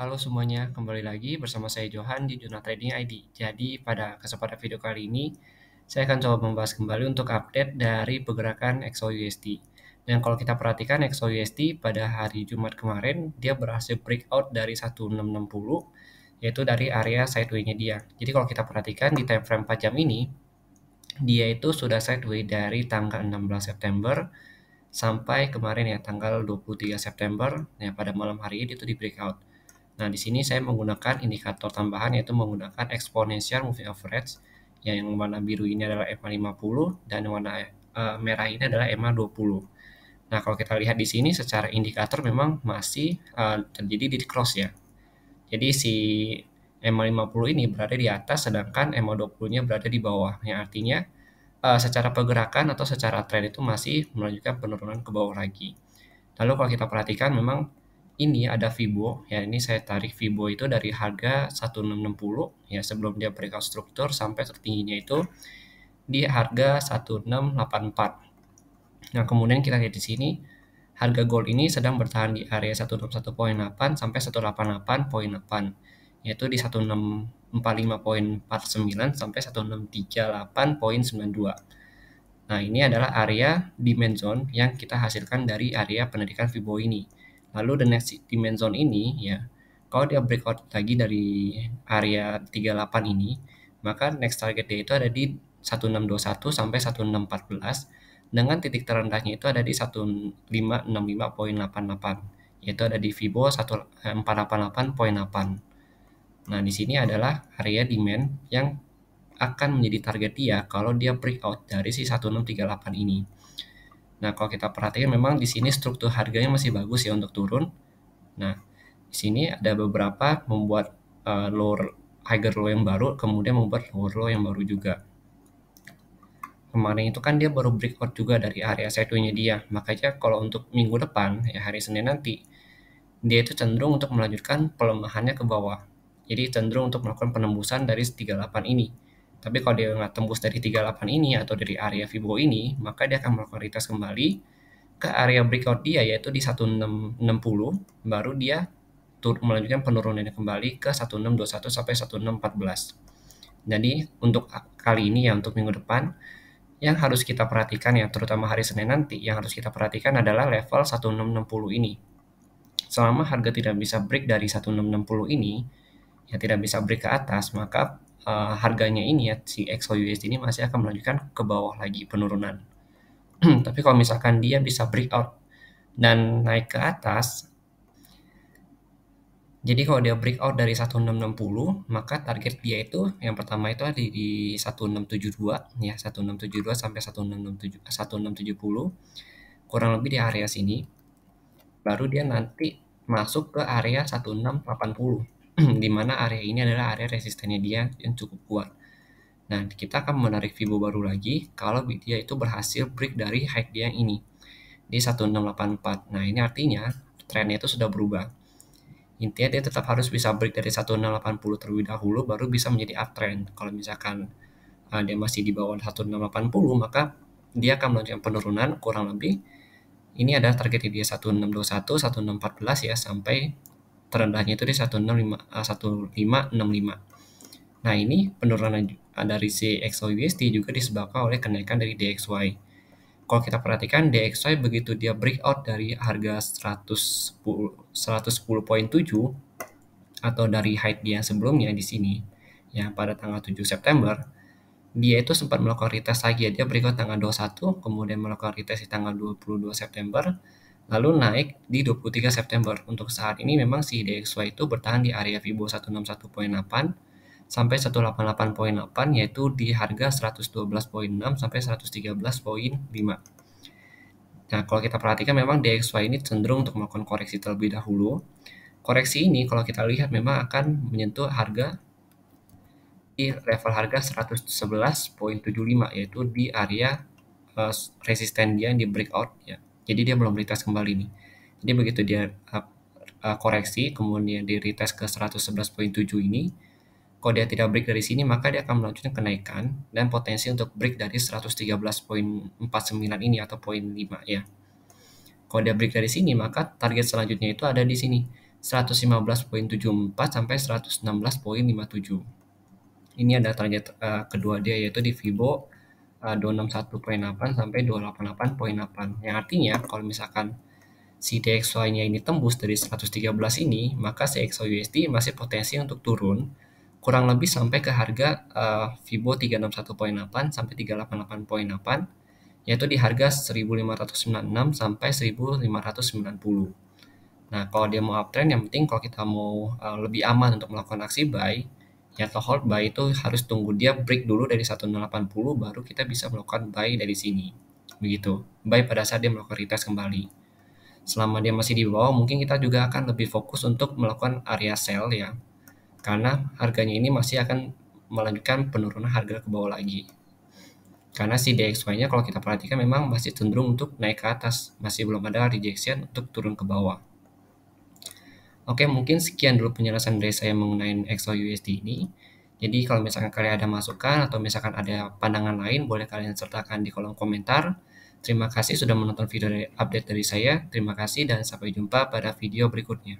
Halo semuanya, kembali lagi bersama saya Johan di Jurnal Trading ID. Jadi pada kesempatan video kali ini, saya akan coba membahas kembali untuk update dari pergerakan XAUUSD. Dan kalau kita perhatikan XAUUSD pada hari Jumat kemarin, dia berhasil breakout dari 1660, yaitu dari area sideway-nya dia. Jadi kalau kita perhatikan di time frame 4 jam ini, dia itu sudah sideway dari tanggal 16 September sampai kemarin ya tanggal 23 September. Ya pada malam hari ini itu di breakout. Nah, di sini saya menggunakan indikator tambahan yaitu menggunakan exponential moving average yang warna biru ini adalah EMA 50 dan warna merah ini adalah EMA 20. Nah, kalau kita lihat di sini secara indikator memang masih terjadi di cross ya. Jadi si EMA 50 ini berada di atas sedangkan EMA 20-nya berada di bawah. Yang artinya secara pergerakan atau secara tren itu masih melanjutkan penurunan ke bawah lagi. Lalu kalau kita perhatikan memang ini ada Fibo, ya ini saya tarik Fibo itu dari harga 1660 ya sebelum dia breakout struktur sampai tertingginya itu di harga 1684. Nah, kemudian kita lihat di sini harga gold ini sedang bertahan di area 161.8 sampai 188.8 yaitu di 1645.49 sampai 1638.92. Nah, ini adalah area demand zone yang kita hasilkan dari area penarikan Fibo ini. Lalu the next demand zone ini ya, kalau dia breakout lagi dari area 38 ini, maka next target dia itu ada di 1621 sampai 1614 dengan titik terendahnya itu ada di 1565.88 yaitu ada di Fibo 1488.8. Nah, di sini adalah area demand yang akan menjadi target dia kalau dia breakout dari si 1638 ini. Nah, kalau kita perhatikan memang di sini struktur harganya masih bagus ya untuk turun. Nah, di sini ada beberapa membuat lower higher low yang baru, kemudian membuat lower low yang baru juga. Kemarin itu kan dia baru breakout juga dari area sideway-nya dia. Makanya kalau untuk minggu depan, ya hari Senin nanti, dia itu cenderung untuk melanjutkan pelemahannya ke bawah. Jadi cenderung untuk melakukan penembusan dari 38 ini. Tapi kalau dia nggak tembus dari 38 ini atau dari area Fibo ini, maka dia akan melakukan retest kembali ke area breakout dia yaitu di 1660, baru dia melanjutkan penurunannya kembali ke 1621 sampai 1614. Jadi untuk kali ini ya untuk minggu depan yang harus kita perhatikan ya terutama hari Senin nanti yang harus kita perhatikan adalah level 1660 ini. Selama harga tidak bisa break dari 1660 ini, ya tidak bisa break ke atas, maka harganya ini ya si XAUUSD ini masih akan melanjutkan ke bawah lagi penurunan. Tapi kalau misalkan dia bisa breakout dan naik ke atas, jadi kalau dia breakout dari 1660, maka target dia itu yang pertama itu ada di 1672 ya, 1672 sampai 1670 kurang lebih di area sini. Baru dia nanti masuk ke area 1680 di mana area ini adalah area resistennya dia yang cukup kuat. Nah, kita akan menarik Fibo baru lagi kalau dia itu berhasil break dari high dia yang ini di 1684. Nah, ini artinya trennya itu sudah berubah. Intinya dia tetap harus bisa break dari 1680 terlebih dahulu baru bisa menjadi uptrend. Kalau misalkan dia masih di bawah 1680 maka dia akan melanjutkan penurunan kurang lebih ini adalah target dia 1621, 1614 ya sampai terendahnya itu di 1565. Nah, ini penurunan dari si XAUUSD juga disebabkan oleh kenaikan dari DXY. Kalau kita perhatikan DXY begitu dia breakout dari harga 110.7 atau dari height dia sebelumnya di sini ya pada tanggal 7 September dia itu sempat melakukan retest lagi ya. Dia breakout tanggal 21 kemudian melakukan retest di tanggal 22 September lalu naik di 23 September. Untuk saat ini memang si DXY itu bertahan di area Fibo 161.8 sampai 188.8 yaitu di harga 112.6 sampai 113.5. Nah, kalau kita perhatikan memang DXY ini cenderung untuk melakukan koreksi terlebih dahulu. Koreksi ini kalau kita lihat memang akan menyentuh harga di level harga 111.75 yaitu di area resisten dia yang di breakout ya. Jadi dia belum retest kembali nih. Jadi begitu dia koreksi kemudian di retest ke 111.7 ini, kalau dia tidak break dari sini maka dia akan melanjutkan kenaikan dan potensi untuk break dari 113.49 ini atau poin 5 ya. Kalau dia break dari sini maka target selanjutnya itu ada di sini 115,74 sampai 116,57. Ini ada target kedua dia, yaitu di Fibo 261,8 sampai 288,8. Yang artinya kalau misalkan si DXY-nya ini tembus dari 113 ini, maka si XOUSD masih potensi untuk turun kurang lebih sampai ke harga Fibo 361,8 sampai 388,8, yaitu di harga 1596 sampai 1590. Nah, kalau dia mau uptrend, yang penting kalau kita mau lebih aman untuk melakukan aksi buy, ya atau hold buy, itu harus tunggu dia break dulu dari 1080, baru kita bisa melakukan buy dari sini. Begitu. Buy pada saat dia melakukan retest kembali. Selama dia masih di bawah, mungkin kita juga akan lebih fokus untuk melakukan area sell ya. Karena harganya ini masih akan melanjutkan penurunan harga ke bawah lagi. Karena si DXY-nya kalau kita perhatikan memang masih cenderung untuk naik ke atas, masih belum ada rejection untuk turun ke bawah. Oke, mungkin sekian dulu penjelasan dari saya mengenai XOUSD ini. Jadi kalau misalkan kalian ada masukan atau misalkan ada pandangan lain, boleh kalian sertakan di kolom komentar. Terima kasih sudah menonton video update dari saya. Terima kasih dan sampai jumpa pada video berikutnya.